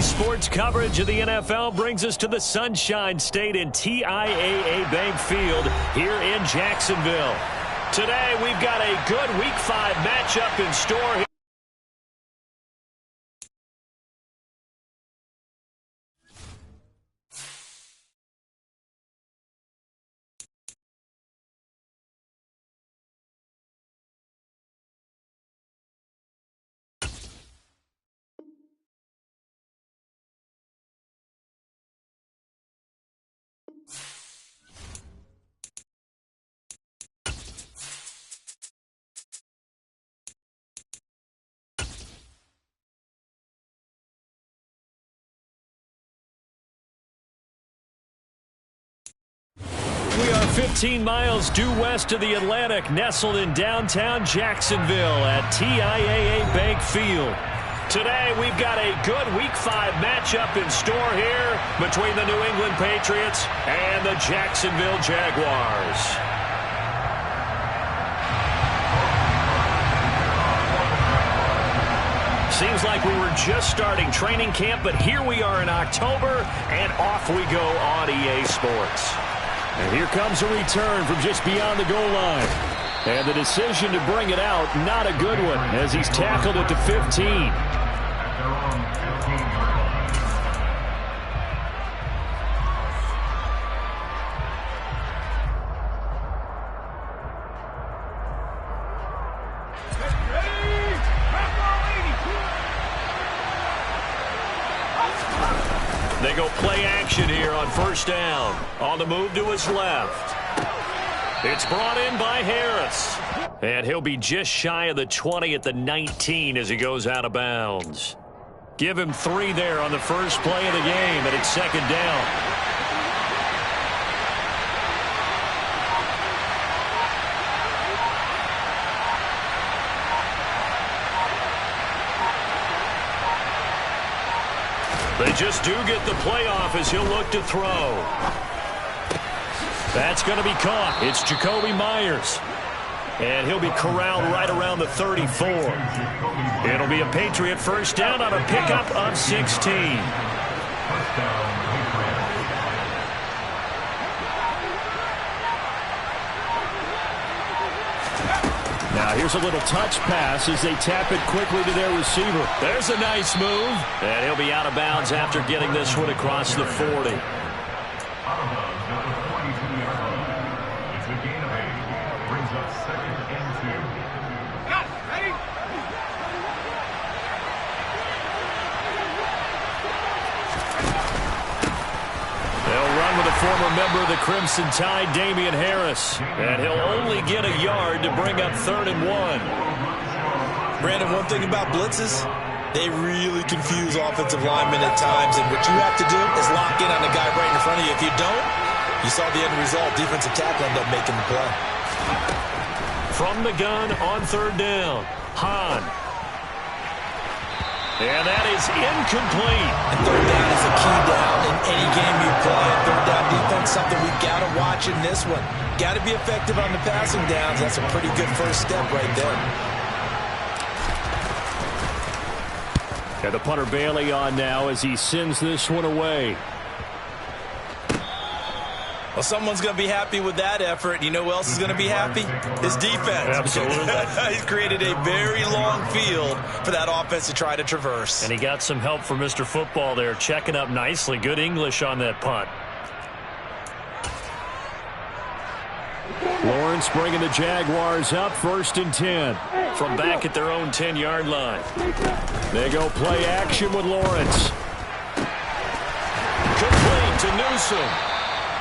Sports coverage of the NFL brings us to the Sunshine State in TIAA Bank Field here in Jacksonville. Today, we've got a good Week 5 matchup in store here. We are 15 miles due west of the Atlantic, nestled in downtown Jacksonville at TIAA Bank Field. Today, we've got a good Week 5 matchup in store here between the New England Patriots and the Jacksonville Jaguars. Seems like we were just starting training camp, but here we are in October, and off we go on EA Sports. And here comes a return from just beyond the goal line. And the decision to bring it out, not a good one, as he's tackled at the 15. They go play action here on first down. On the move to his left. It's brought in by Harris. And he'll be just shy of the 20 at the 19 as he goes out of bounds. Give him 3 there on the first play of the game, and it's second down. They just do get the playoff as he'll look to throw. That's going to be caught. It's Jacoby Myers. And he'll be corralled right around the 34. It'll be a Patriot first down on a pickup of 16. Now here's a little touch pass as they tap it quickly to their receiver. There's a nice move. And he'll be out of bounds after getting this one across the 40. Former member of the Crimson Tide, Damian Harris. And he'll only get a yard to bring up 3rd and 1. Brandon, one thing about blitzes, they really confuse offensive linemen at times. And what you have to do is lock in on the guy right in front of you. If you don't, you saw the end result. Defensive tackle ended up making the play. From the gun on 3rd down, Hahn. And that is incomplete. And 3rd down is a key down in any game you play. 3rd down defense, something we've got to watch in this one. Got to be effective on the passing downs. That's a pretty good first step right there. And the punter Bailey on now as he sends this one away. Well, someone's going to be happy with that effort. You know who else is going to be happy? His defense. Absolutely. He's created a very long field for that offense to try to traverse. And he got some help from Mr. Football there, checking up nicely. Good English on that punt. Lawrence bringing the Jaguars up 1st and 10 from back at their own 10-yard line. They go play action with Lawrence. Complete to Newsom.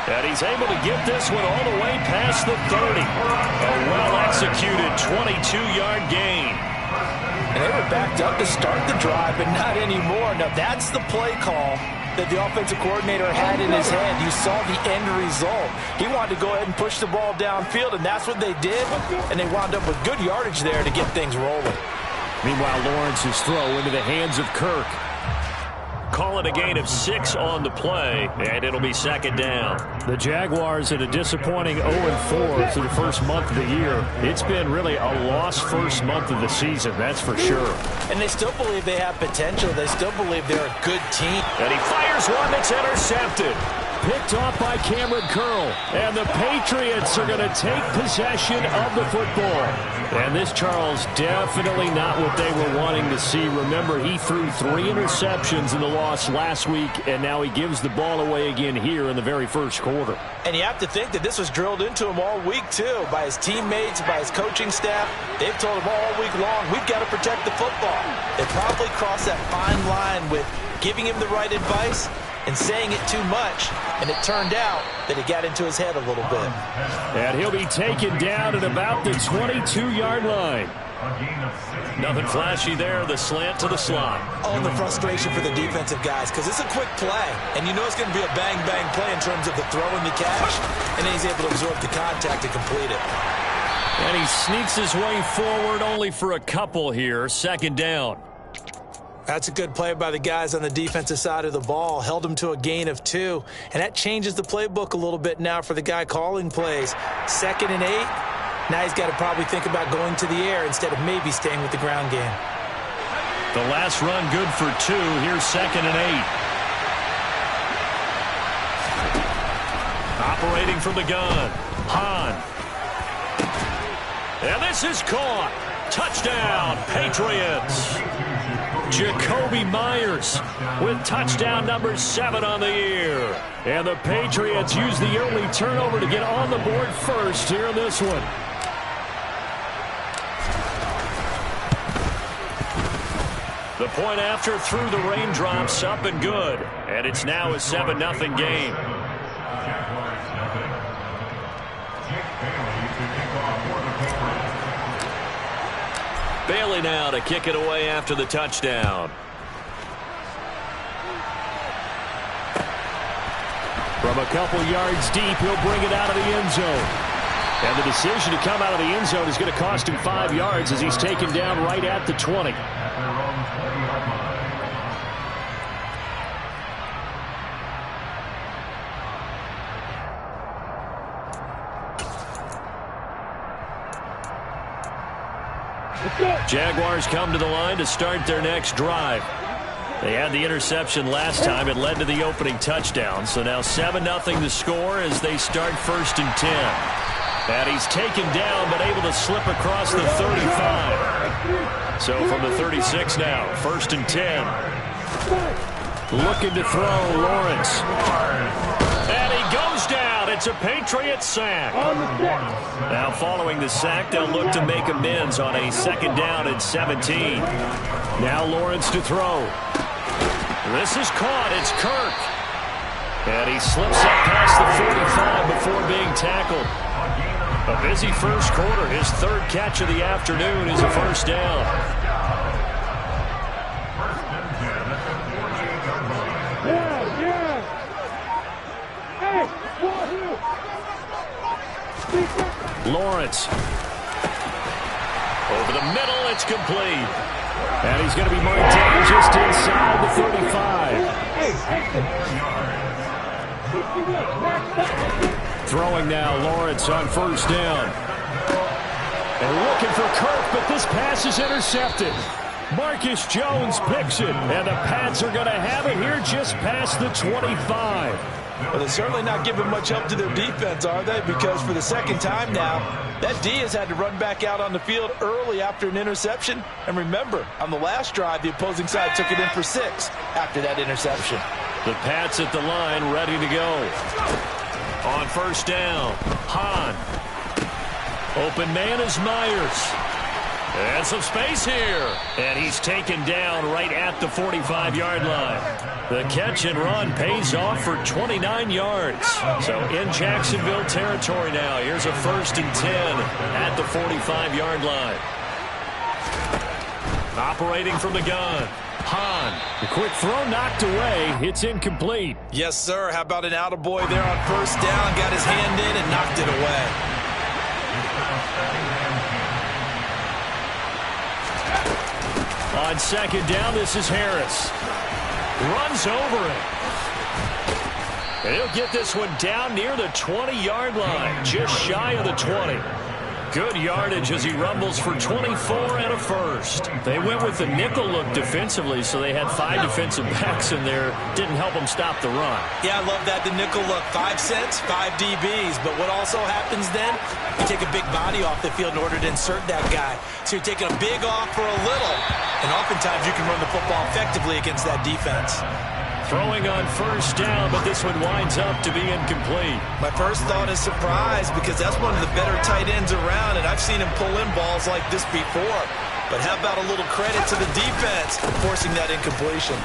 And he's able to get this one all the way past the 30. A well-executed 22-yard gain. And they were backed up to start the drive, but not anymore. Now, that's the play call that the offensive coordinator had in his hand. You saw the end result. He wanted to go ahead and push the ball downfield, and that's what they did. And they wound up with good yardage there to get things rolling. Meanwhile, Lawrence's throw into the hands of Kirk. call it a gain of 6 on the play, and it'll be second down. The Jaguars in a disappointing 0-4 through the first month of the year. It's been really a lost first month of the season, that's for sure. And they still believe they have potential. They still believe they're a good team. And he fires one that's intercepted. Picked off by Cameron Curl. And the Patriots are going to take possession of the football. And this, Charles, definitely not what they were wanting to see. Remember, he threw 3 interceptions in the loss last week, and now he gives the ball away again here in the very first quarter. And you have to think that this was drilled into him all week, too, by his teammates, by his coaching staff. They've told him all week long, we've got to protect the football. They probably crossed that fine line with giving him the right advice and saying it too much, and it turned out that it got into his head a little bit. And he'll be taken down at about the 22-yard line. Nothing flashy there, the slant to the slot. Oh, and the frustration for the defensive guys, because it's a quick play, and you know it's going to be a bang-bang play in terms of the throw and the catch, and then he's able to absorb the contact and complete it. And he sneaks his way forward only for a couple here, second down. That's a good play by the guys on the defensive side of the ball. Held him to a gain of 2. And that changes the playbook a little bit now for the guy calling plays. 2nd and 8. Now he's got to probably think about going to the air instead of maybe staying with the ground game. The last run good for 2. Here's 2nd and 8. Operating from the gun. Hahn. And this is caught. Touchdown, Patriots. Jacoby Myers with touchdown number 7 on the year. And the Patriots use the early turnover to get on the board first here in this one. The point after through the raindrops, up and good. And it's now a 7-0 game. Bailey now to kick it away after the touchdown. From a couple yards deep, he'll bring it out of the end zone. And the decision to come out of the end zone is going to cost him 5 yards as he's taken down right at the 20. Jaguars come to the line to start their next drive. They had the interception last time. It led to the opening touchdown. So now 7-0 the score as they start 1st and 10. And he's taken down but able to slip across the 35. So from the 36 now, 1st and 10. Looking to throw, Lawrence. And he goes down. It's a Patriots sack. Now following the sack, they'll look to make amends on a 2nd down and 17. Now Lawrence to throw. This is caught. It's Kirk. And he slips up past the 45 before being tackled. A busy first quarter. His 3rd catch of the afternoon is a 1st down. Lawrence. Over the middle, it's complete. And he's going to be marked down just inside the 35. Throwing now, Lawrence on 1st down. And looking for Kirk, but this pass is intercepted. Marcus Jones picks it, and the Pats are going to have it here just past the 25. Well, they're certainly not giving much help to their defense, are they? Because for the 2nd time now, that D has had to run back out on the field early after an interception. And remember, on the last drive, the opposing side took it in for 6 after that interception. The Pats at the line, ready to go. On 1st down, Hahn. Open man is Myers. And some space here. And he's taken down right at the 45-yard line. The catch and run pays off for 29 yards. So in Jacksonville territory now. Here's a 1st and 10 at the 45-yard line. Operating from the gun. Hahn. The quick throw knocked away. It's incomplete. Yes, sir. How about an attaboy there on 1st down? Got his hand in and knocked it away. On 2nd down, this is Harris. Runs over it. And he'll get this one down near the 20-yard line, just shy of the 20. Good yardage as he rumbles for 24 and a first. They went with the nickel look defensively, so they had 5 defensive backs in there. Didn't help them stop the run. Yeah, I love that, the nickel look. 5 cents, 5 DBs. But what also happens then, you take a big body off the field in order to insert that guy. So you're taking a big off for a little. And oftentimes you can run the football effectively against that defense. Throwing on first down, but this one winds up to be incomplete. My first thought is surprise, because that's one of the better tight ends around, and I've seen him pull in balls like this before. But how about a little credit to the defense for forcing that incompletion?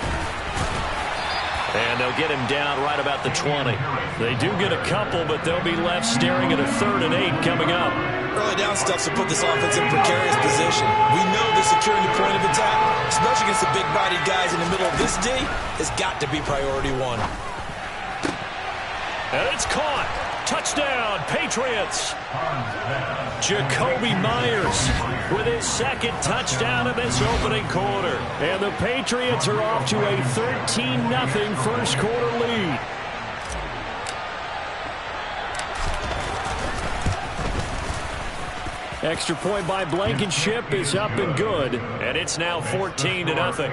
And they'll get him down right about the 20. They do get a couple, but they'll be left staring at a 3rd and 8 coming up. Early down stuff to put this offense in precarious position. We know that securing the point of attack, especially against the big-bodied guys in the middle of this D, has got to be priority 1. And it's caught. Touchdown, Patriots. Jacoby Myers with his 2nd touchdown in this opening quarter. And the Patriots are off to a 13-0 first quarter lead. Extra point by Blankenship is up and good. And it's now 14-0.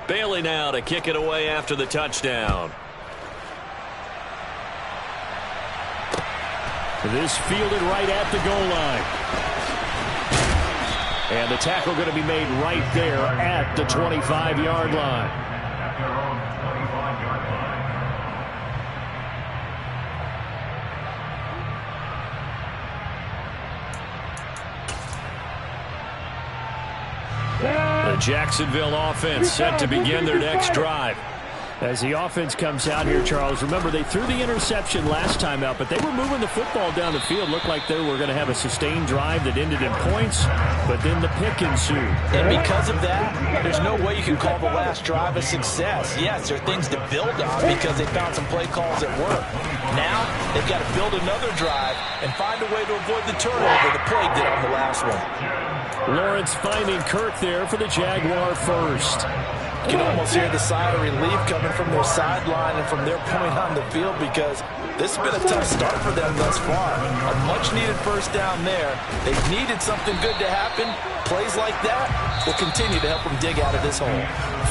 Bailey now to kick it away after the touchdown. This fielded right at the goal line. And the tackle going to be made right there at the 25-yard line. The Jacksonville offense set to begin their next drive. As the offense comes out here, Charles, remember they threw the interception last time out, but they were moving the football down the field. Looked like they were going to have a sustained drive that ended in points, but then the pick ensued. And because of that, there's no way you can call the last drive a success. Yes, there are things to build on because they found some play calls that work. Now, they've got to build another drive and find a way to avoid the turnover the play did on the last one. Lawrence finding Kirk there for the Jaguar first. You can almost hear the sigh of relief coming from their sideline and from their point on the field because this has been a tough start for them thus far. A much-needed first down there. They've needed something good to happen. Plays like that will continue to help them dig out of this hole.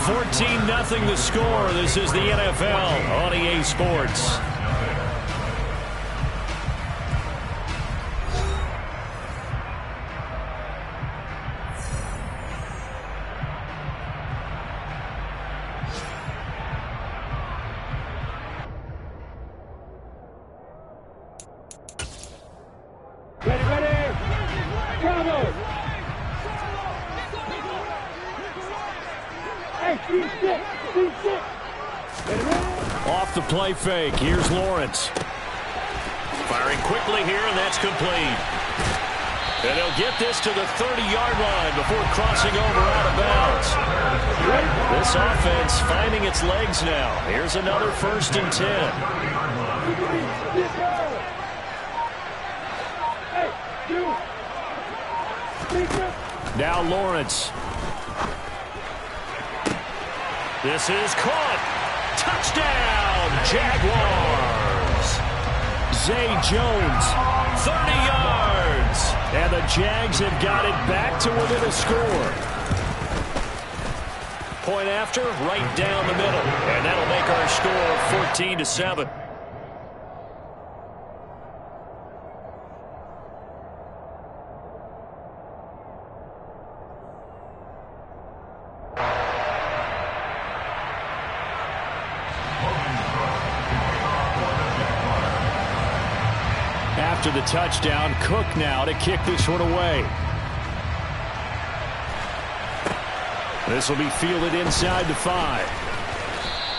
14-0 the score. This is the NFL on EA Sports. Off the play fake. Here's Lawrence. Firing quickly here, and that's complete. And he'll get this to the 30-yard line before crossing over out of bounds. This offense finding its legs now. Here's another 1st and 10. Now Lawrence. This is caught. Touchdown, Jaguars. Zay Jones, 30 yards. And the Jags have got it back to within a score. Point after, right down the middle. And that'll make our score 14-7. After the touchdown, Cook now to kick this one away. This will be fielded inside the 5.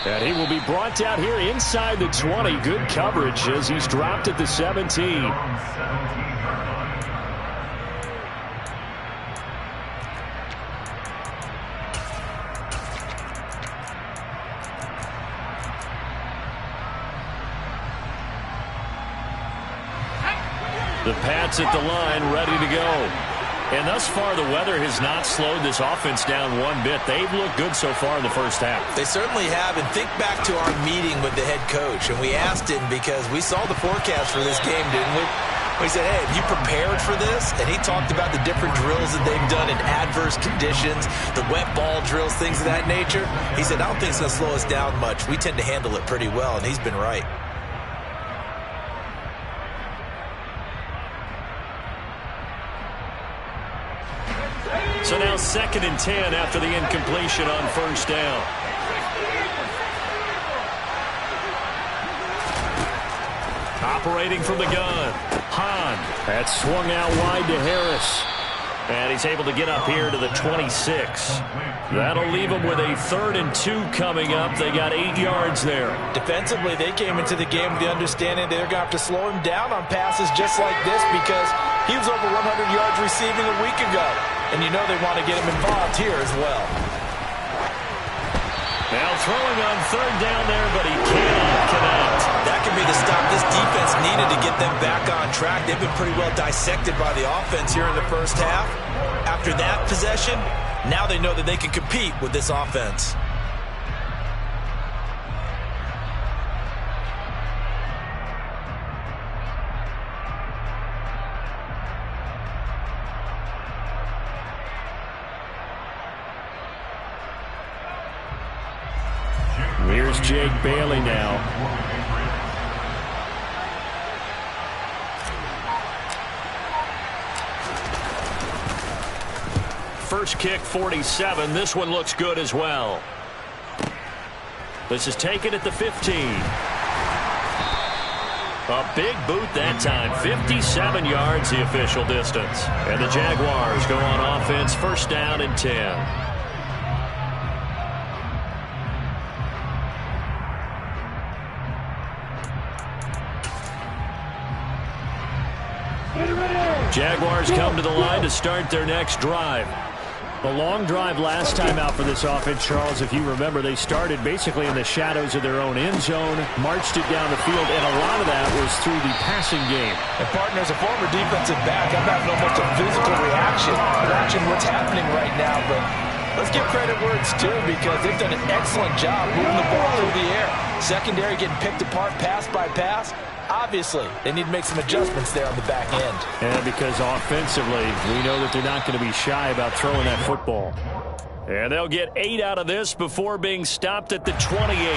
And he will be brought down here inside the 20. Good coverage as he's dropped at the 17. The Pats at the line, ready to go. And thus far, the weather has not slowed this offense down one bit. They've looked good so far in the first half. They certainly have. And think back to our meeting with the head coach. And we asked him because we saw the forecast for this game, didn't we? We said, hey, have you prepared for this? And he talked about the different drills that they've done in adverse conditions, the wet ball drills, things of that nature. He said, I don't think it's going to slow us down much. We tend to handle it pretty well, and he's been right. So now 2nd and 10 after the incompletion on first down. Operating from the gun. Hahn. That's swung out wide to Harris. And he's able to get up here to the 26. That'll leave him with a 3rd and 2 coming up. They got 8 yards there. Defensively, they came into the game with the understanding they're going to have to slow him down on passes just like this because he was over 100 yards receiving a week ago. And you know they want to get him involved here as well. Now throwing on 3rd down there, but he cannot connect. That could be the stop this defense needed to get them back on track. They've been pretty well dissected by the offense here in the first half. After that possession, now they know that they can compete with this offense. Here's Jake Bailey now. First kick, 47. This one looks good as well. This is taken at the 15. A big boot that time. 57 yards the official distance. And the Jaguars go on offense, 1st down and 10. Jaguars come to the line to start their next drive. The long drive last time out for this offense, Charles, if you remember, they started basically in the shadows of their own end zone, marched it down the field, and a lot of that was through the passing game. And partner, as a former defensive back, I'm having almost a physical reaction watching what's happening right now. But let's give credit where it's due because they've done an excellent job moving the ball through the air. Secondary getting picked apart pass by pass. Obviously, they need to make some adjustments there on the back end. And because offensively, we know that they're not going to be shy about throwing that football. And they'll get 8 out of this before being stopped at the 28.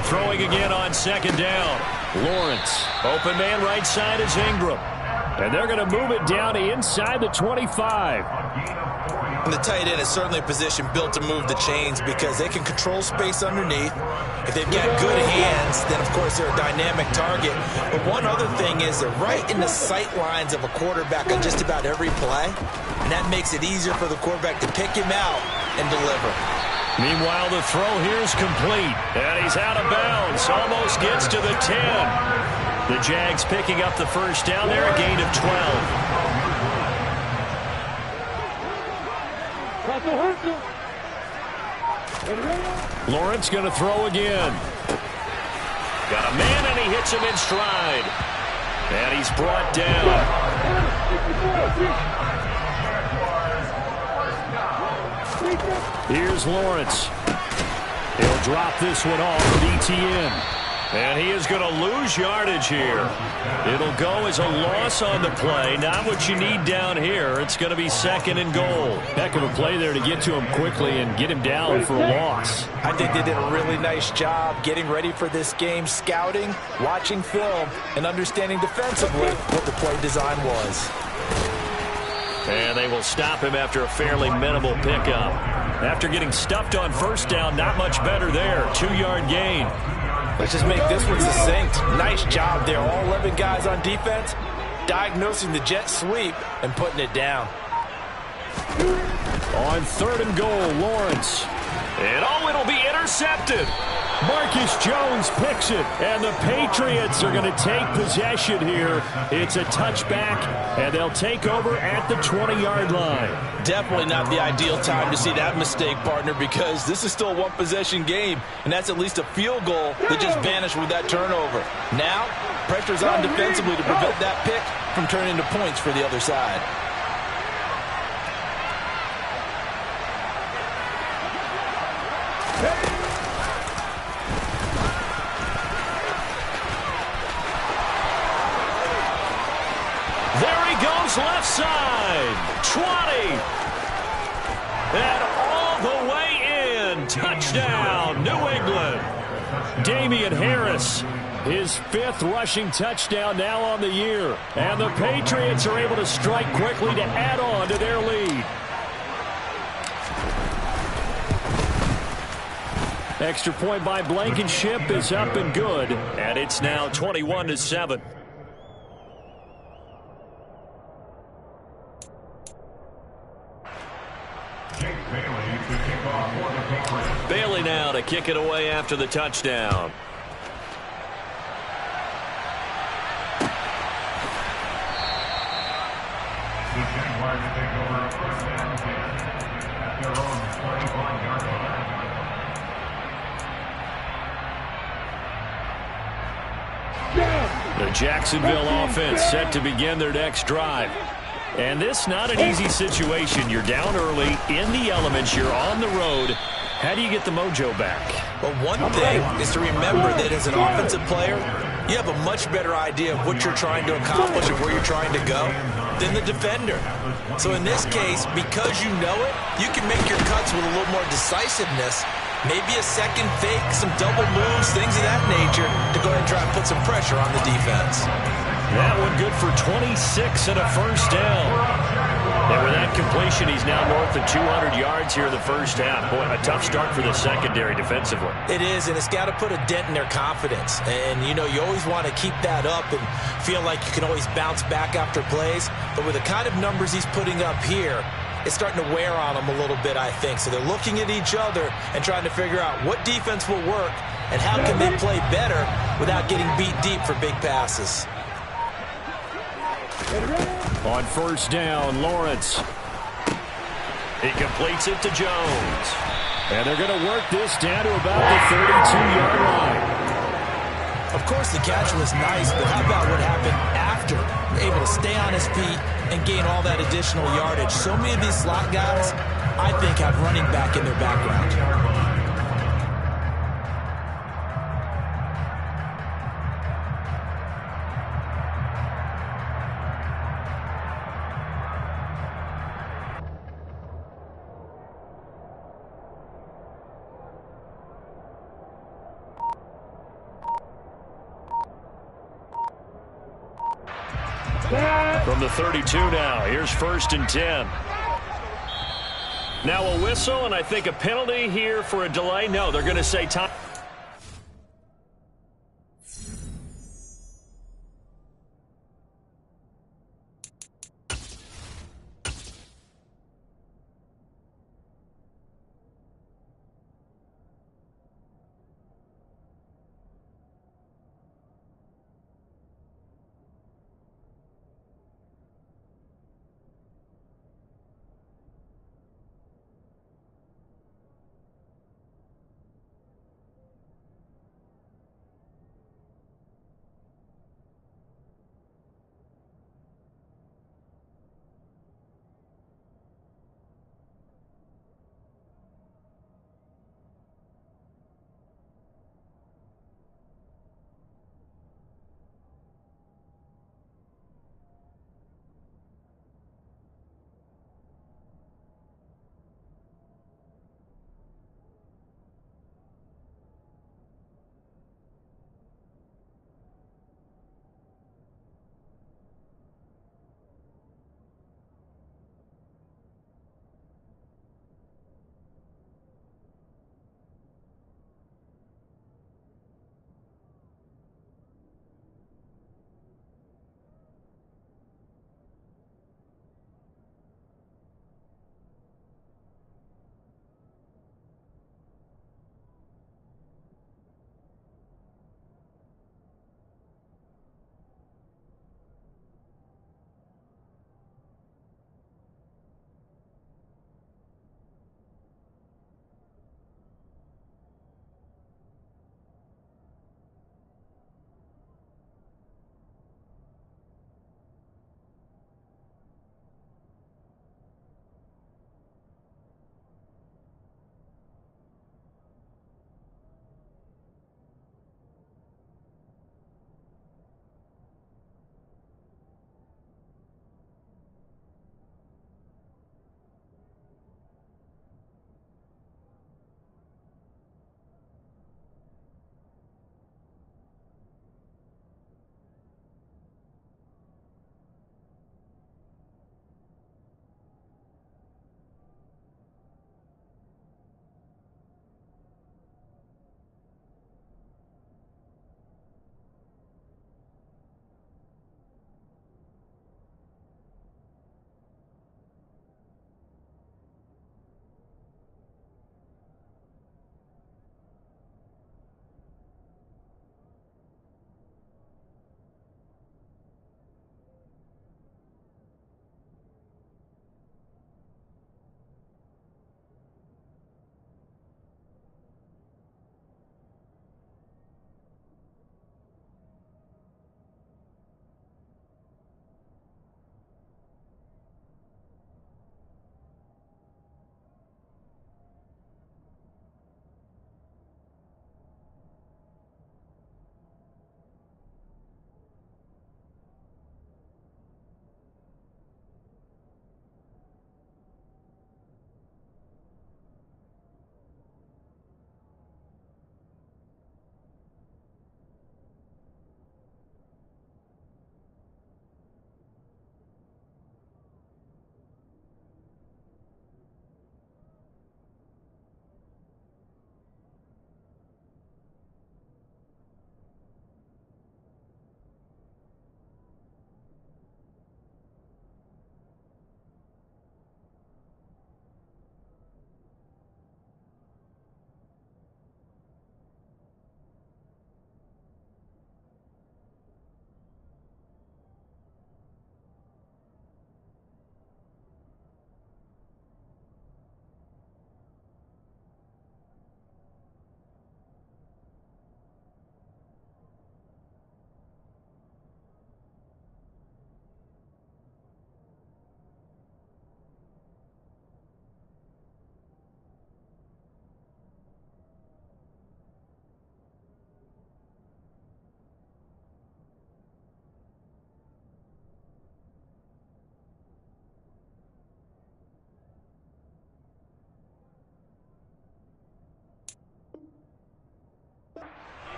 Throwing again on 2nd down. Lawrence. Open man right side is Ingram. And they're going to move it down to inside the 25. And the tight end is certainly a position built to move the chains because they can control space underneath. If they've got good hands, then, of course, they're a dynamic target. But one other thing is they're right in the sight lines of a quarterback on just about every play. And that makes it easier for the quarterback to pick him out and deliver. Meanwhile, the throw here is complete. And he's out of bounds. Almost gets to the 10. The Jags picking up the 1st down there, a gain of 12. Lawrence going to throw again. Got a man, and he hits him in stride. And he's brought down. Here's Lawrence. He'll drop this one off with ETN. And he is going to lose yardage here. It'll go as a loss on the play. Not what you need down here. It's going to be 2nd and goal. Heck of a play there to get to him quickly and get him down for a loss. I think they did a really nice job getting ready for this game, scouting, watching film, and understanding defensively what the play design was. And they will stop him after a fairly minimal pickup. After getting stuffed on 1st down, not much better there. 2-yard gain. Let's just make this one succinct. Nice job there. All 11 guys on defense diagnosing the jet sweep and putting it down. On 3rd and goal, Lawrence. And it'll be intercepted. Marcus Jones picks it, and the Patriots are going to take possession here. It's a touchback, and they'll take over at the 20-yard line. Definitely not the ideal time to see that mistake, partner, because this is still a one-possession game, and that's at least a field goal that just vanished with that turnover. Now, pressure's on defensively to prevent that pick from turning into points for the other side. There he goes, left side. 20. And all the way in. Touchdown, New England. Damian Harris, his 5th rushing touchdown now on the year. And the Patriots are able to strike quickly to add on to their lead. Extra point by Blankenship is up and good. And it's now 21-7. Bailey now to kick it away after the touchdown. The Jacksonville offense set to begin their next drive. And this not an easy situation. You're down early, in the elements, you're on the road. How do you get the mojo back? Well, one thing is to remember that as an offensive player, you have a much better idea of what you're trying to accomplish and where you're trying to go than the defender. So in this case, because you know it, you can make your cuts with a little more decisiveness. Maybe a second fake, some double moves, things of that nature to go ahead and try and put some pressure on the defense. That one good for 26 and a first down. And with that completion, he's now north of 200 yards here in the first half. Boy, a tough start for the secondary defensively. It is, and it's got to put a dent in their confidence. And, you know, you always want to keep that up and feel like you can always bounce back after plays. But with the kind of numbers he's putting up here, it's starting to wear on them a little bit, I think. So they're looking at each other and trying to figure out what defense will work and how can they play better without getting beat deep for big passes. On first down, Lawrence. He completes it to Jones. And they're going to work this down to about the 32-yard line. Of course, the catch was nice, but how about what happened after? Able to stay on his feet and gain all that additional yardage. So many of these slot guys, I think, have running back in their background. From the 32 now, here's 1st and 10. Now a whistle, and I think a penalty here for a delay. No, they're going to say time.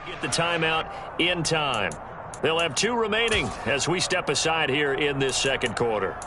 Get the timeout in time. They'll have 2 remaining as we step aside here in this second quarter.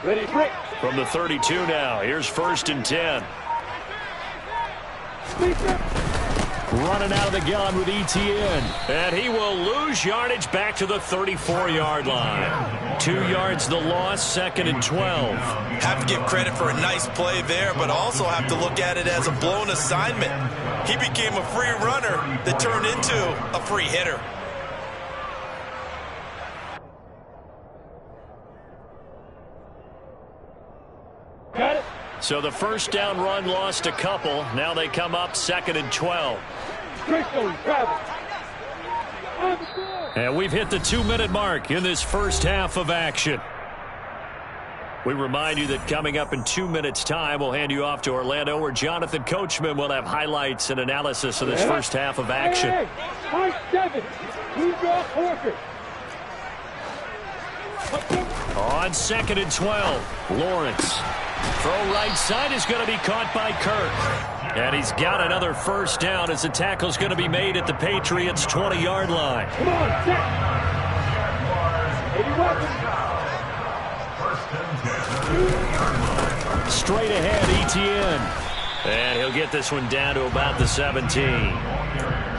Ready, break. From the 32 now, here's 1st and 10. Running out of the gun with ETN. And he will lose yardage back to the 34-yard line. 2 yards the loss, 2nd and 12. Have to give credit for a nice play there, but also have to look at it as a blown assignment. He became a free runner that turned into a free hitter. Got it. So the first down run lost a couple. Now they come up 2nd and 12. And we've hit the 2-minute mark in this first half of action. We remind you that coming up in 2 minutes' time, we'll hand you off to Orlando, where Jonathan Coachman will have highlights and analysis of this first half of action. On 2nd and 12, Lawrence. Throw right side is going to be caught by Kirk. And he's got another first down as the tackle's going to be made at the Patriots' 20-yard line. Come on, set. Straight ahead, ETN. And he'll get this one down to about the 17.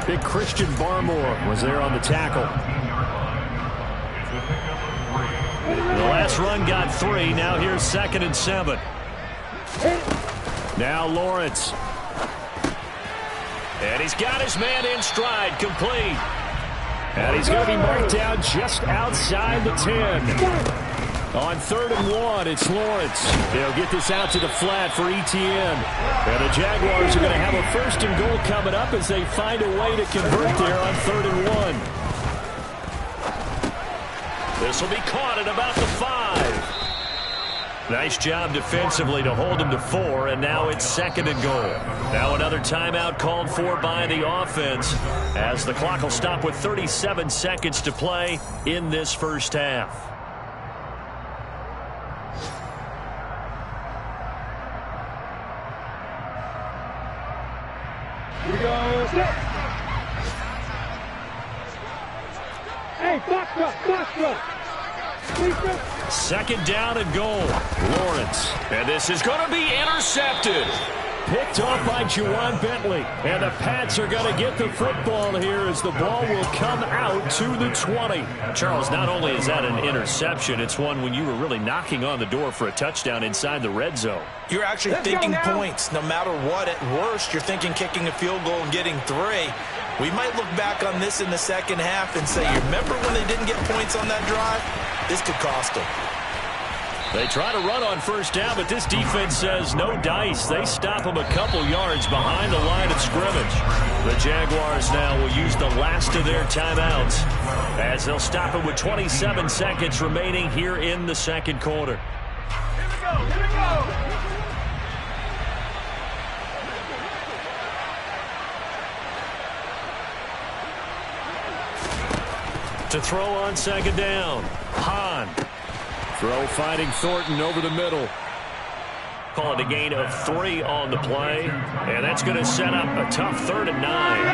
Big Christian Barmore was there on the tackle. The last run got 3. Now here's 2nd and 7. Now Lawrence. And he's got his man in stride, complete. And he's going to be marked down just outside the 10. On 3rd and 1, it's Lawrence. They'll get this out to the flat for ETN. And the Jaguars are going to have a 1st and goal coming up as they find a way to convert there on 3rd and 1. This will be caught at about the 5. Nice job defensively to hold him to 4, and now it's 2nd and goal. Now another timeout called for by the offense as the clock will stop with 37 seconds to play in this first half. Here we go. Set. Hey, box up. 2nd down and goal. Lawrence. And this is going to be intercepted. Picked off by Juwan Bentley. And the Pats are going to get the football here as the ball will come out to the 20. Charles, not only is that an interception, it's one when you were really knocking on the door for a touchdown inside the red zone. You're actually thinking points. No matter what, at worst, you're thinking kicking a field goal and getting 3. We might look back on this in the second half and say, you remember when they didn't get points on that drive? This could cost them. They try to run on 1st down, but this defense says no dice. They stop them a couple yards behind the line of scrimmage. The Jaguars now will use the last of their timeouts as they'll stop it with 27 seconds remaining here in the second quarter. Here we go. To throw on 2nd down, Hahn. Throw finding Thornton over the middle. Call it a gain of 3 on the play, and that's going to set up a tough 3rd and 9.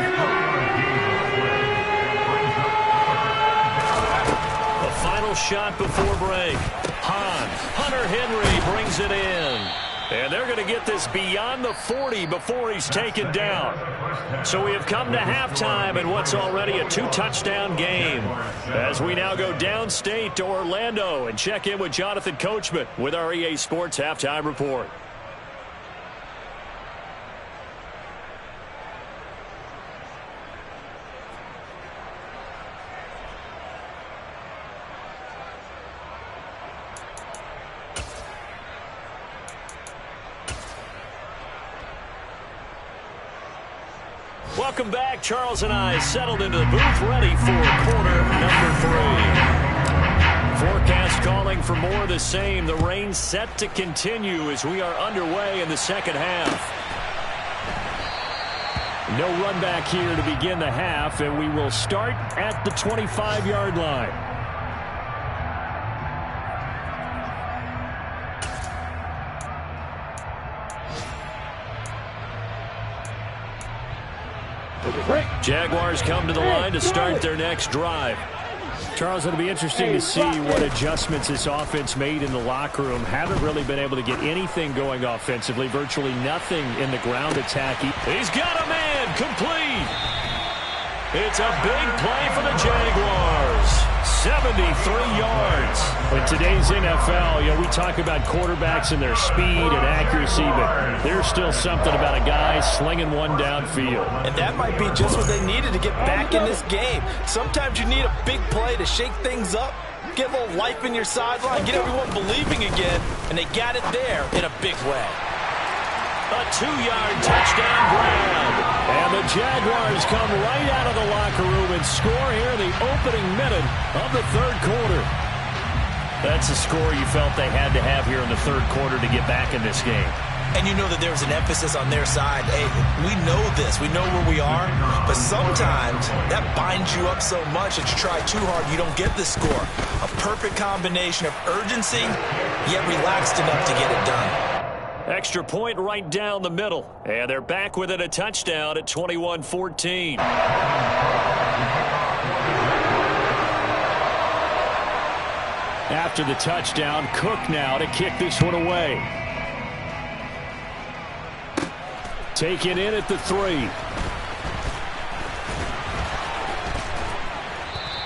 The final shot before break. Hahn. Hunter Henry brings it in. And they're going to get this beyond the 40 before he's taken down. So we have come to halftime in what's already a 2-touchdown game. As we now go downstate to Orlando and check in with Jonathan Coachman with our EA Sports Halftime Report. Welcome back. Charles and I settled into the booth ready for quarter number 3. Forecast calling for more of the same. The rain set to continue as we are underway in the second half. No run back here to begin the half, and we will start at the 25-yard line. Jaguars come to the line to start their next drive. Charles, it'll be interesting to see what adjustments this offense made in the locker room. Haven't really been able to get anything going offensively. Virtually nothing in the ground attack. He's got a man complete. It's a big play for the Jaguars. 73 yards. In today's NFL, we talk about quarterbacks and their speed and accuracy, but there's still something about a guy slinging one downfield. And that might be just what they needed to get back in this game. Sometimes you need a big play to shake things up, get a little life in your sideline, get everyone believing again, and they got it there in a big way. A 2-yard touchdown grab. And the Jaguars come right out of the locker room and score here in the opening minute of the third quarter. That's a score you felt they had to have here in the third quarter to get back in this game. And you know that there's an emphasis on their side. Hey, we know this. We know where we are. But sometimes that binds you up so much that you try too hard, you don't get the score. A perfect combination of urgency, yet relaxed enough to get it done. Extra point right down the middle. And they're back within a touchdown at 21-14. After the touchdown, Cook now to kick this one away. Taken in at the 3.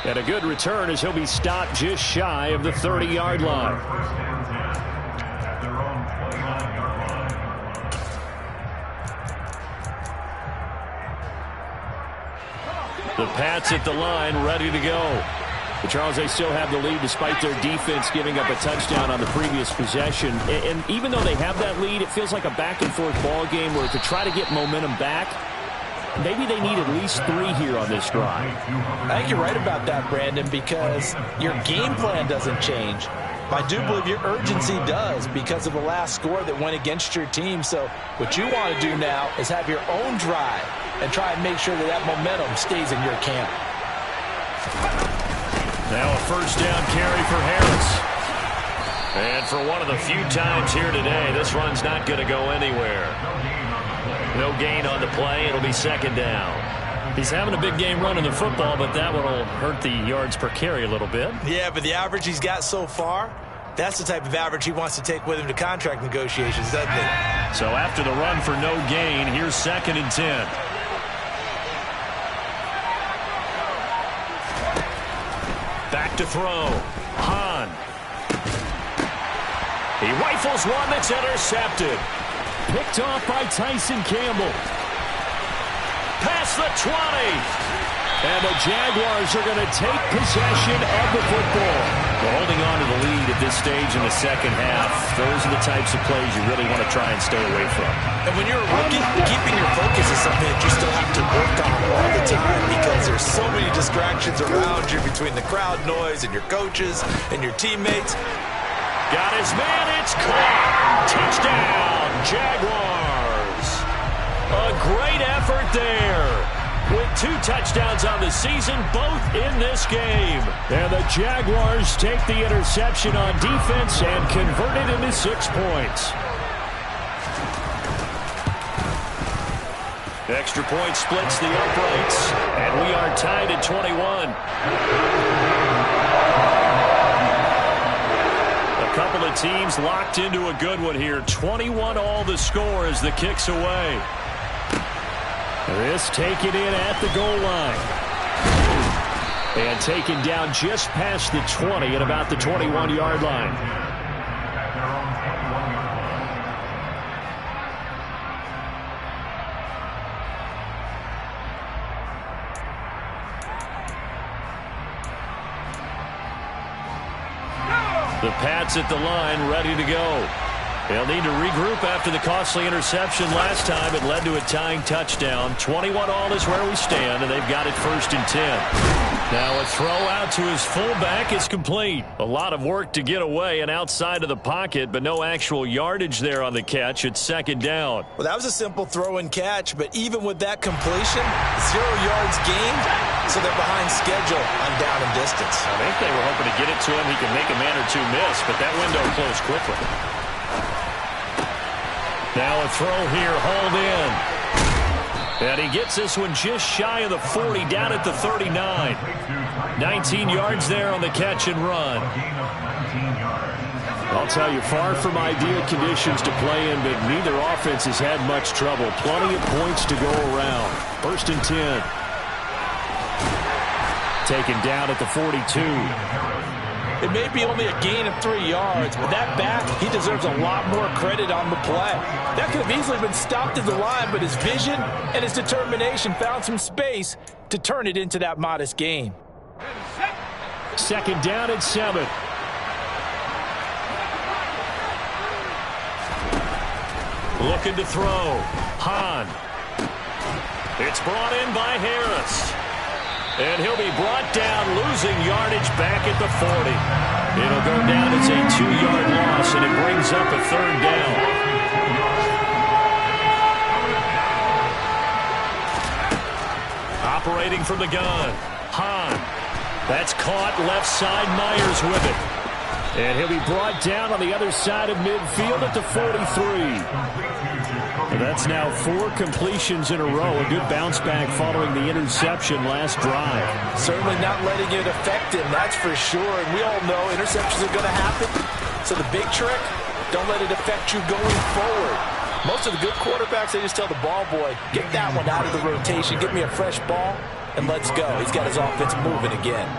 And a good return as he'll be stopped just shy of the 30-yard line. The Pats at the line, ready to go. But Charles, they still have the lead despite their defense giving up a touchdown on the previous possession. And even though they have that lead, it feels like a back-and-forth ball game where to try to get momentum back, maybe they need at least 3 here on this drive. I think you're right about that, Brandon, because your game plan doesn't change. I do believe your urgency does because of the last score that went against your team. So what you want to do now is have your own drive and try and make sure that that momentum stays in your camp. Now a first down carry for Harris. And for one of the few times here today, this run's not going to go anywhere. No gain on the play. It'll be second down. He's having a big game running the football, but that one will hurt the yards per carry a little bit. Yeah, but the average he's got so far, that's the type of average he wants to take with him to contract negotiations, doesn't he? So after the run for no gain, here's 2nd and 10. Back to throw. Hahn. He rifles one that's intercepted. Picked off by Tyson Campbell. Past the 20. And the Jaguars are going to take possession of the football. Well, holding on to the lead at this stage in the second half, those are the types of plays you really want to try and stay away from. And when you're a rookie, keeping your focus is something that you still have to work on all the time because there's so many distractions around you between the crowd noise and your coaches and your teammates. Got his man, it's caught. Touchdown, Jaguars. A great effort there. With 2 touchdowns on the season, both in this game. And the Jaguars take the interception on defense and convert it into 6 points. Extra point splits the uprights, and we are tied at 21. A couple of teams locked into a good one here. 21 all the score as the kick's away. This taken in at the goal line. And taken down just past the 20 at about the 21-yard line. The Pats at the line, ready to go. They'll need to regroup after the costly interception last time. It led to a tying touchdown. 21-all is where we stand, and they've got it 1st and 10. Now a throw out to his fullback is complete. A lot of work to get away and outside of the pocket, but no actual yardage there on the catch. It's 2nd down. Well, that was a simple throw and catch, but even with that completion, 0 yards gained, so they're behind schedule on down and distance. I think they were hoping to get it to him. He could make a man or two miss, but that window closed quickly. Now a throw here, hauled in. And he gets this one just shy of the 40, down at the 39. 19 yards there on the catch and run. I'll tell you, far from ideal conditions to play in, but neither offense has had much trouble. Plenty of points to go around. 1st and 10. Taken down at the 42. It may be only a gain of 3 yards, but that back, he deserves a lot more credit on the play. That could have easily been stopped at the line, but his vision and his determination found some space to turn it into that modest gain. 2nd down and 7. Looking to throw. Hahn. It's brought in by Harris. And he'll be brought down, losing yardage back at the 40. It'll go down as a 2-yard loss, and it brings up a 3rd down. Operating from the gun. Hahn. That's caught left side. Myers with it. And he'll be brought down on the other side of midfield at the 43. And that's now 4 completions in a row. A good bounce back following the interception last drive. Certainly not letting it affect him, that's for sure. And we all know interceptions are going to happen. So the big trick, don't let it affect you going forward. Most of the good quarterbacks, they just tell the ball boy, get that one out of the rotation, get me a fresh ball, and let's go. He's got his offense moving again.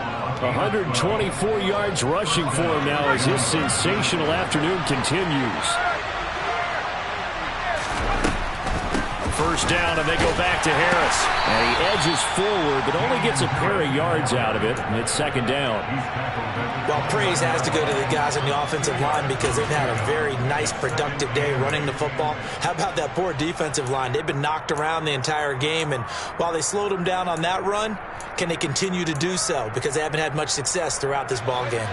124 yards rushing for him now as his sensational afternoon continues. 1st down, and they go back to Harris. And he edges forward, but only gets a pair of yards out of it, and it's 2nd down. Well, praise has to go to the guys on the offensive line because they've had a very nice, productive day running the football. How about that poor defensive line? They've been knocked around the entire game, and while they slowed them down on that run, can they continue to do so? Because they haven't had much success throughout this ball game.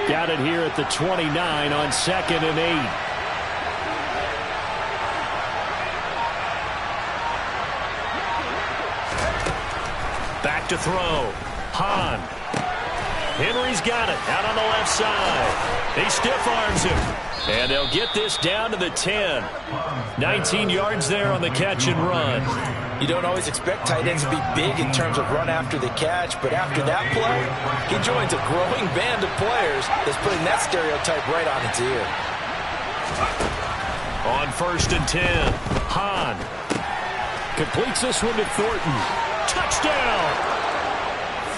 Got it here at the 29 on 2nd and 8. Back to throw. Hahn. Henry's got it out on the left side. He stiff arms him. And they'll get this down to the 10. 19 yards there on the catch and run. You don't always expect tight ends to be big in terms of run after the catch, but after that play, he joins a growing band of players that's putting that stereotype right on its ear. On 1st and 10, Hahn Completes this one to Thornton. touchdown!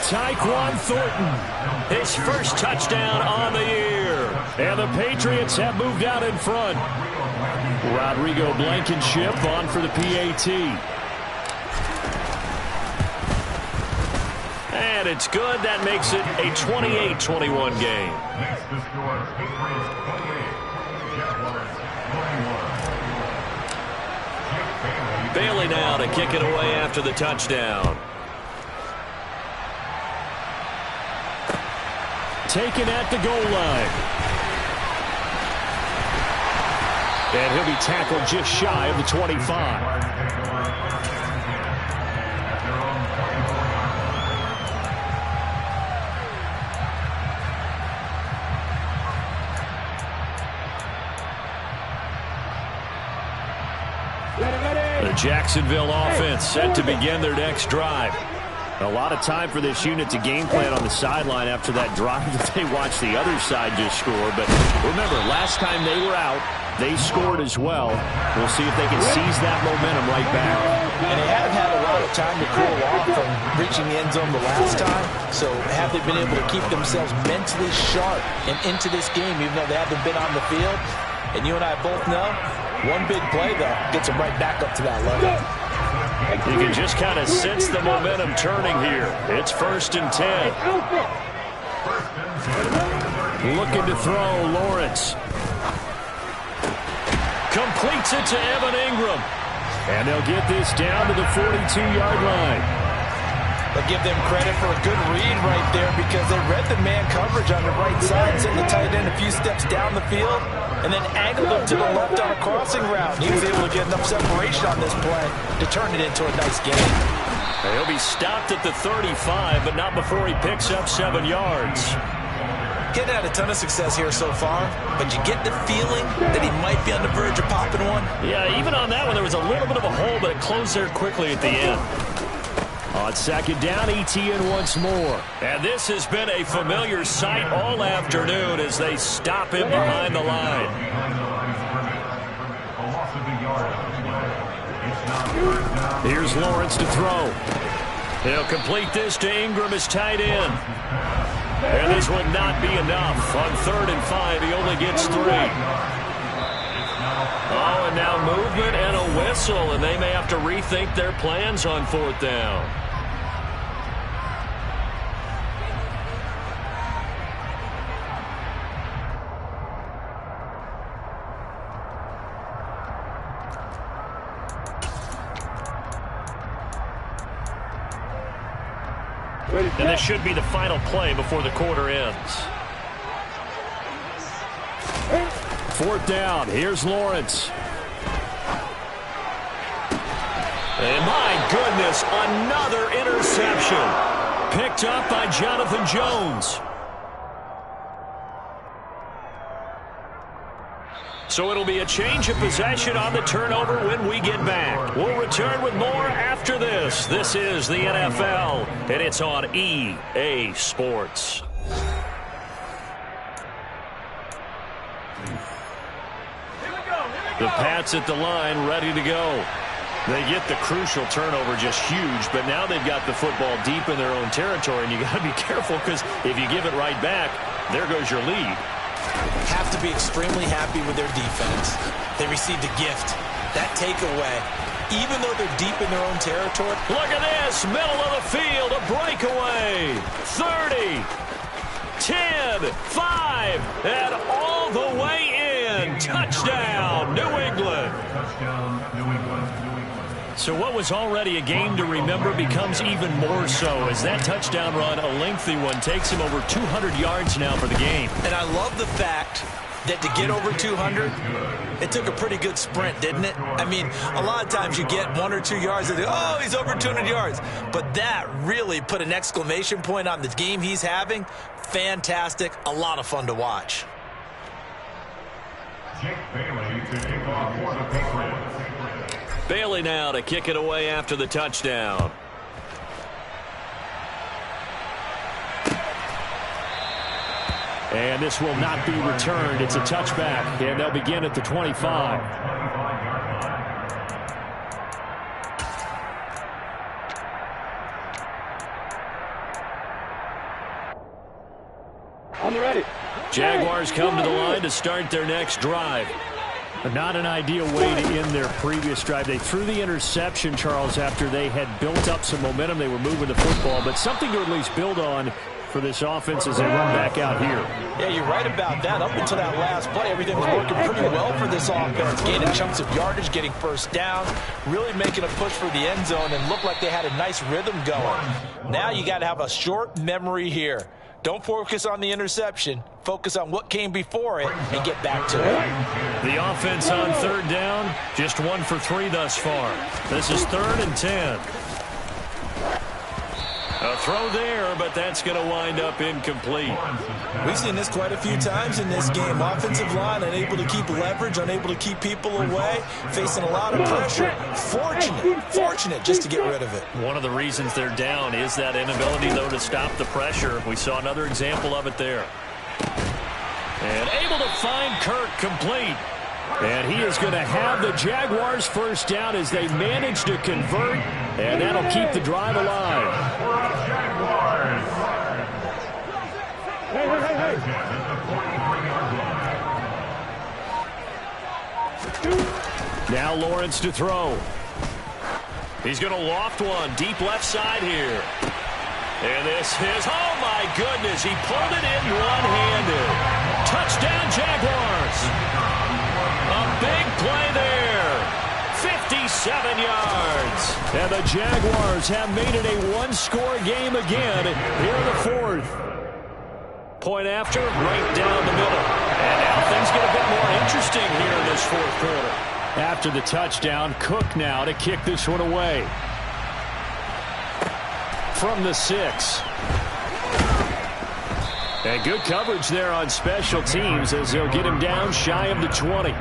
Tyquan Thornton. His first touchdown on the year. And the Patriots have moved out in front. Rodrigo Blankenship on for the PAT. And it's good. That makes it a 28-21 game. Bailey now to kick it away after the touchdown. Taken at the goal line. And he'll be tackled just shy of the 25. The Jacksonville offense set to begin their next drive. A lot of time for this unit to game plan on the sideline after that drive that they watched the other side just score. But remember, last time they were out, they scored as well. We'll see if they can seize that momentum right back. And they haven't had a lot of time to cool off from reaching the end zone the last time. So have they been able to keep themselves mentally sharp and into this game, even though they haven't been on the field? And you and I both know, one big play, though, gets them right back up to that level. You can just kind of sense the momentum turning here. It's 1st and 10. Looking to throw, Lawrence. Completes it to Evan Ingram. And they'll get this down to the 42-yard line. They'll give them credit for a good read right there because they read the man coverage on the right side, sent the tight end a few steps down the field, and then angled him to the left on a crossing route. He was able to get enough separation on this play to turn it into a nice game. He'll be stopped at the 35, but not before he picks up 7 yards. Getting had a ton of success here so far, but you get the feeling that he might be on the verge of popping one. Yeah, even on that one, there was a little bit of a hole, but it closed there quickly at the end. On second down, ETN once more. And this has been a familiar sight all afternoon as they stop him behind the line. Here's Lawrence to throw. He'll complete this to Ingram as tight end. And this will not be enough. On 3rd and 5, he only gets 3. Oh, and now movement and a whistle, and they may have to rethink their plans on 4th down. And this should be the final play before the quarter ends. 4th down. Here's Lawrence. And my goodness, another interception. Picked up by Jonathan Jones. So it'll be a change of possession on the turnover when we get back. We'll return with more after this. This is the NFL, and it's on EA Sports. The Pats at the line, ready to go. They get the crucial turnover, just huge, but now they've got the football deep in their own territory, and you got to be careful because if you give it right back, there goes your lead. Have to be extremely happy with their defense. They received a gift. That takeaway, even though they're deep in their own territory. Look at this, middle of the field, a breakaway. 30, 10, 5, and all the way in. Touchdown, New England. So what was already a game to remember becomes even more so as that touchdown run, a lengthy one, takes him over 200 yards now for the game. And I love the fact that to get over 200, it took a pretty good sprint, didn't it? I mean, a lot of times you get 1 or 2 yards and they, oh, he's over 200 yards. But that really put an exclamation point on the game he's having. Fantastic. A lot of fun to watch. Bailey now to kick it away after the touchdown. And this will not be returned. It's a touchback, and they'll begin at the 25. On the ready. Jaguars come to the line to start their next drive. But not an ideal way to end their previous drive. They threw the interception, Charles, after they had built up some momentum. They were moving the football, but something to at least build on for this offense as they run back out here. Yeah, you're right about that. Up until that last play, everything was working pretty well for this offense. Gaining chunks of yardage, getting first downs, really making a push for the end zone, and looked like they had a nice rhythm going. Now you got to have a short memory here. Don't focus on the interception. Focus on what came before it and get back to it. The offense on 3rd down, just 1 for 3 thus far. This is 3rd and 10. A throw there, but that's going to wind up incomplete. We've seen this quite a few times in this game. Offensive line unable to keep leverage, unable to keep people away, facing a lot of pressure. Fortunate just to get rid of it. One of the reasons they're down is that inability, though, to stop the pressure. We saw another example of it there. And able to find Kirk complete. And he is going to have the Jaguars first down as they manage to convert, and that'll keep the drive alive. Now Lawrence to throw. He's going to loft one deep left side here. And this is, oh my goodness, he pulled it in one-handed. Touchdown Jaguars. A big play 7 yards. And the Jaguars have made it a one-score game again here in the fourth. Point after, right down the middle. And now things get a bit more interesting here in this fourth quarter. After the touchdown, Cook now to kick this one away. From the 6. And good coverage there on special teams as they'll get him down shy of the 20.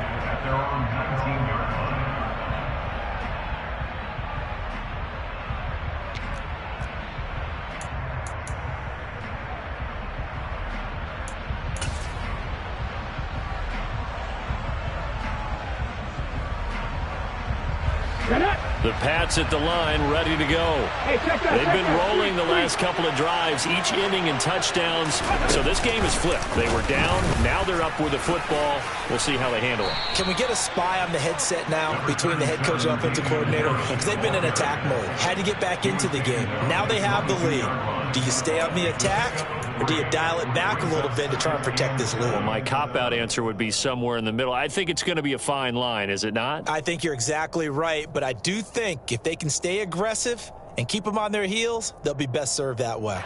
The Pats at the line, ready to go. They've been rolling the last couple of drives, each inning in touchdowns. So this game is flipped. They were down. Now they're up with the football. We'll see how they handle it. Can we get a spy on the headset now between the head coach and offensive coordinator? Because they've been in attack mode. Had to get back into the game. Now they have the lead. Do you stay on the attack, or do you dial it back a little bit to try and protect this lead? Well, my cop-out answer would be somewhere in the middle. I think it's going to be a fine line, is it not? I think you're exactly right, but I do think if they can stay aggressive and keep them on their heels, they'll be best served that way.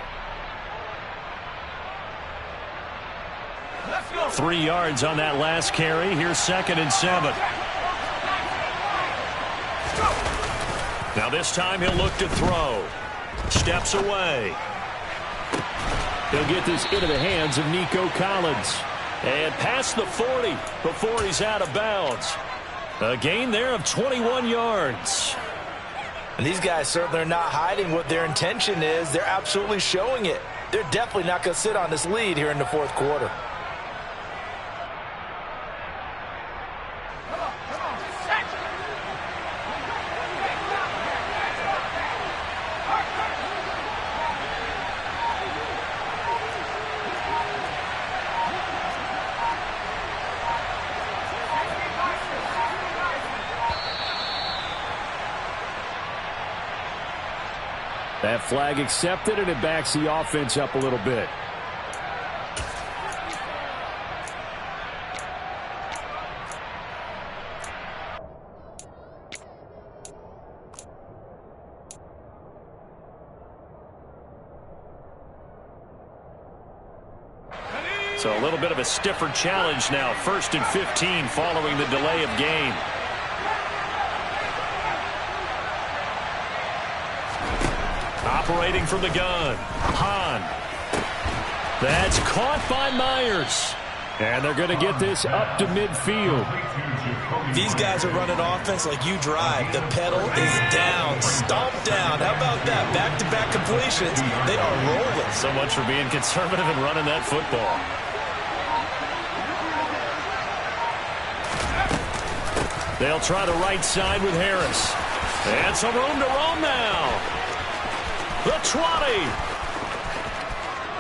3 yards on that last carry. Here's 2nd and 7. Now this time he'll look to throw. Steps away. He'll get this into the hands of Nico Collins. And past the 40 before he's out of bounds. A gain there of 21 yards. And these guys certainly are not hiding what their intention is. They're absolutely showing it. They're definitely not going to sit on this lead here in the fourth quarter. That flag accepted, and it backs the offense up a little bit. So a little bit of a stiffer challenge now. 1st and 15 following the delay of game. Operating from the gun, Hahn. That's caught by Myers. And they're going to get this up to midfield. These guys are running offense like you drive. The pedal is down, stomp down. How about that? Back-to-back completions. They are rolling. So much for being conservative and running that football. They'll try the right side with Harris. And some room to roam now. The 20.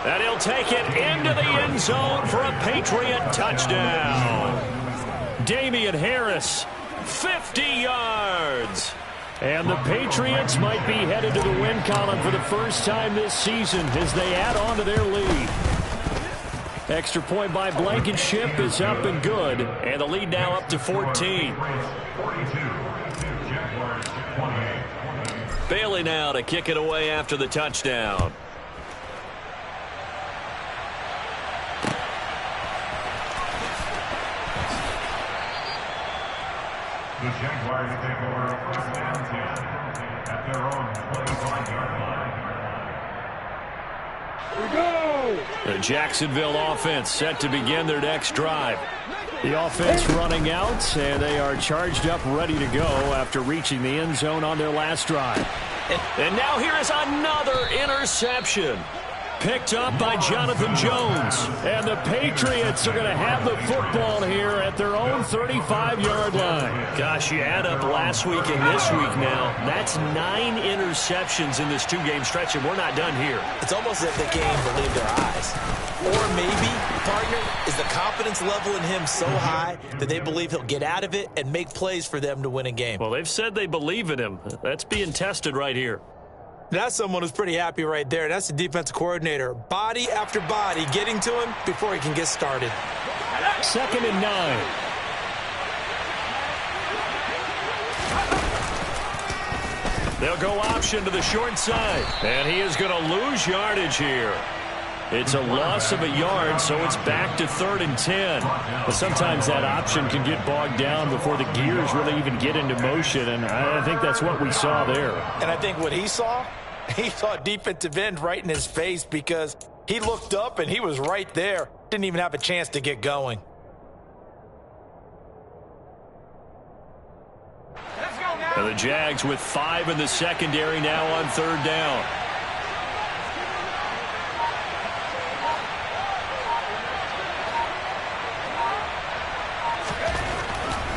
And he'll take it into the end zone for a Patriot touchdown. Damian Harris, 50 yards. And the Patriots might be headed to the win column for the first time this season as they add on to their lead. Extra point by Blankenship is up and good. And the lead now up to 14. Bailey now to kick it away after the touchdown. The Jaguars take over 1st and 10 at their own 25-yard line. Here we go! The Jacksonville offense set to begin their next drive. The offense running out, and they are charged up, ready to go after reaching the end zone on their last drive. And now here is another interception. Picked up by Jonathan Jones. And the Patriots are going to have the football here at their own 35-yard line. Gosh, you add up last week and this week now. That's 9 interceptions in this two-game stretch, and we're not done here. It's almost as if they can't even believe their eyes. Or maybe, partner, is the confidence level in him so high that they believe he'll get out of it and make plays for them to win a game. Well, they've said they believe in him. That's being tested right here. That's someone who's pretty happy right there. That's the defensive coordinator. Body after body getting to him before he can get started. 2nd and 9. They'll go option to the short side. And he is going to lose yardage here. It's a loss of a yard, so it's back to 3rd and 10. But sometimes that option can get bogged down before the gears really even get into motion, and I think that's what we saw there. And I think what he saw a defensive end right in his face because he looked up and he was right there. Didn't even have a chance to get going. And the Jags with 5 in the secondary now on 3rd down.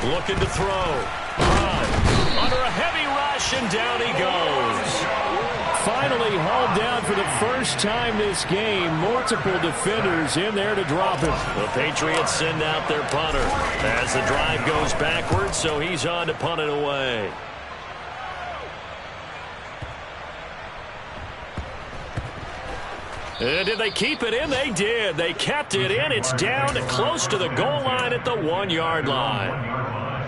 Looking to throw. Under a heavy rush, and down he goes. Finally hauled down for the first time this game. Multiple defenders in there to drop him. The Patriots send out their punter as the drive goes backwards, so he's on to punt it away. And did they keep it in? They did. They kept it in. It's down close to the goal line at the 1-yard line.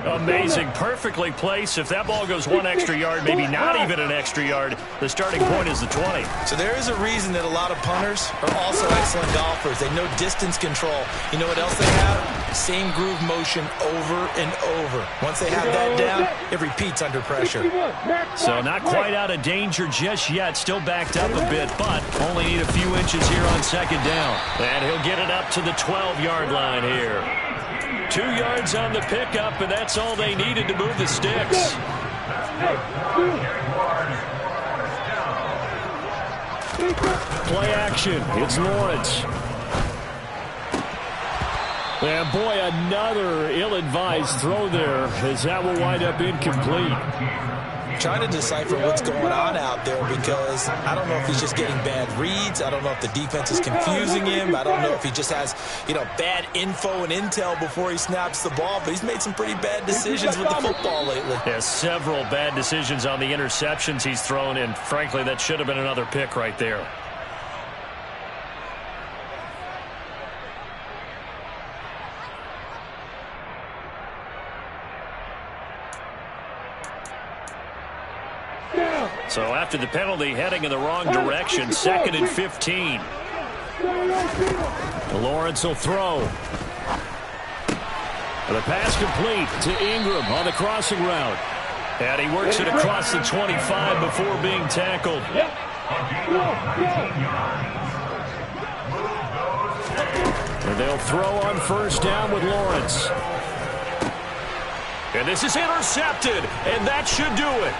Amazing. Perfectly placed. If that ball goes 1 extra yard, maybe not even an extra yard, the starting point is the 20. So there is a reason that a lot of punters are also excellent golfers. They know distance control. You know what else they have? Same groove motion over and over. Once they have that down, it repeats under pressure. So not quite out of danger just yet. Still backed up a bit, but only need a few inches here on 2nd down. And he'll get it up to the 12-yard line here. 2 yards on the pickup, and that's all they needed to move the sticks. Play action. It's Lawrence. And boy, another ill-advised throw there, as that will wind up incomplete. Trying to decipher what's going on out there because I don't know if he's just getting bad reads. I don't know if the defense is confusing him. I don't know if he just has, bad info and intel before he snaps the ball. But he's made some pretty bad decisions with the football lately. Yeah, several bad decisions on the interceptions he's thrown, and frankly, that should have been another pick right there. So after the penalty, heading in the wrong direction, 2nd and 15. Lawrence will throw. The pass complete to Ingram on the crossing route. And he works it across the 25 before being tackled. And they'll throw on 1st down with Lawrence. And this is intercepted, and that should do it.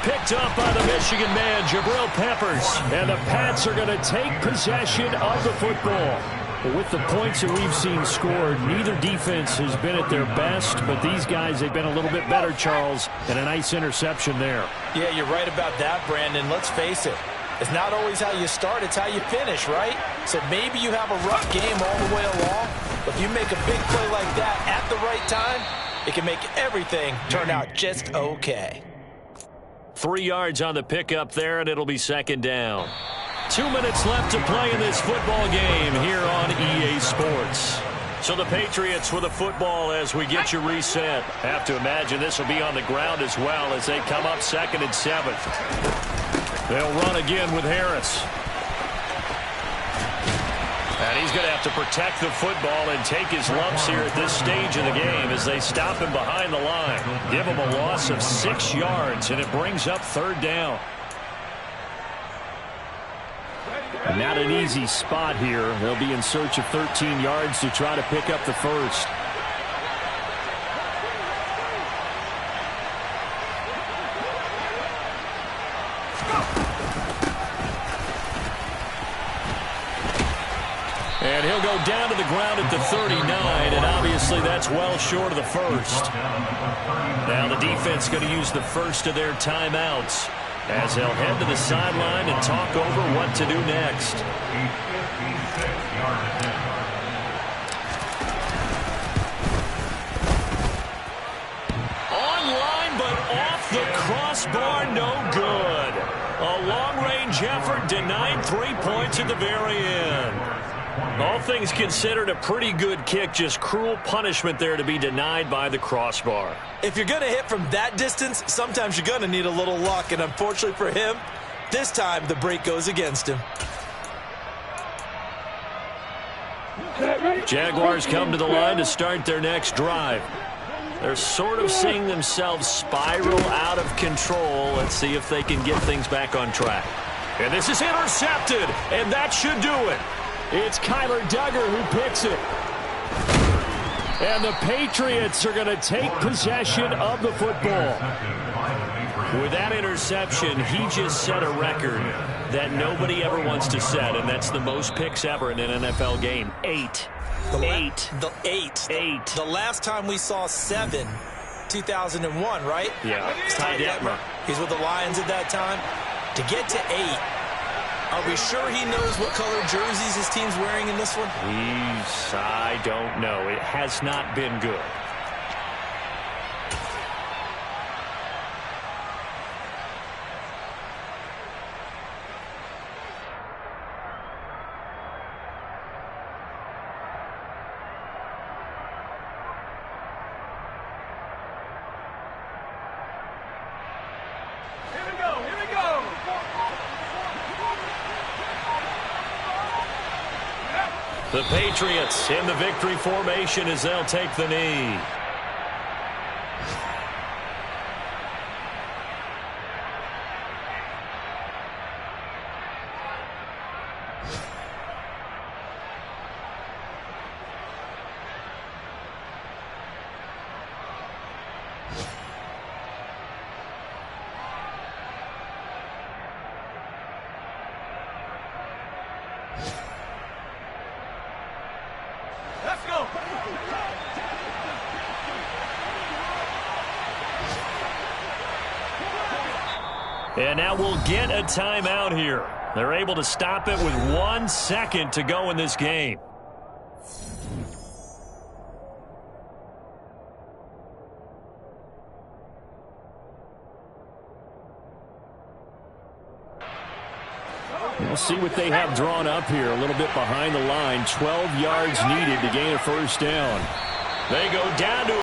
Picked up by the Michigan man, Jabril Peppers. And the Pats are going to take possession of the football. But with the points that we've seen scored, neither defense has been at their best, but these guys, they've been a little bit better, Charles, and a nice interception there. Yeah, you're right about that, Brandon. Let's face it. It's not always how you start, it's how you finish, right? So maybe you have a rough game all the way along, but if you make a big play like that at the right time, it can make everything turn out just okay. 3 yards on the pickup there, and it'll be 2nd down. 2 minutes left to play in this football game here on EA Sports. So the Patriots with a football as we get you reset. Have to imagine this will be on the ground as well as they come up 2nd and 7. They'll run again with Harris. And he's going to have to protect the football and take his lumps here at this stage of the game as they stop him behind the line. Give him a loss of 6 yards, and it brings up 3rd down. Not an easy spot here. They'll be in search of 13 yards to try to pick up the first. And he'll go down to the ground at the 39, and obviously that's well short of the first. Now the defense going to use the first of their timeouts as they'll head to the sideline and talk over what to do next. Online, but off the crossbar, no good. A long-range effort denied 3 points at the very end. All things considered, a pretty good kick, just cruel punishment there to be denied by the crossbar. If you're going to hit from that distance, sometimes you're going to need a little luck, and unfortunately for him, this time the break goes against him. Jaguars come to the line to start their next drive. They're sort of seeing themselves spiral out of control. Let's see if they can get things back on track. And this is intercepted, and that should do it. It's Kyler Duggar who picks it. And the Patriots are going to take possession of the football. With that interception, he just set a record that nobody ever wants to set, and that's the most picks ever in an NFL game. 8. The last time we saw 7, 2001, right? Yeah. Ty Detmer. He's with the Lions at that time. To get to 8, are we sure he knows what color jerseys his team's wearing in this one? I don't know. It has not been good. The Patriots in the victory formation as they'll take the knee. And now we'll get a timeout here. They're able to stop it with 1 second to go in this game. We'll see what they have drawn up here. A little bit behind the line. 12 yards needed to gain a first down. They go down to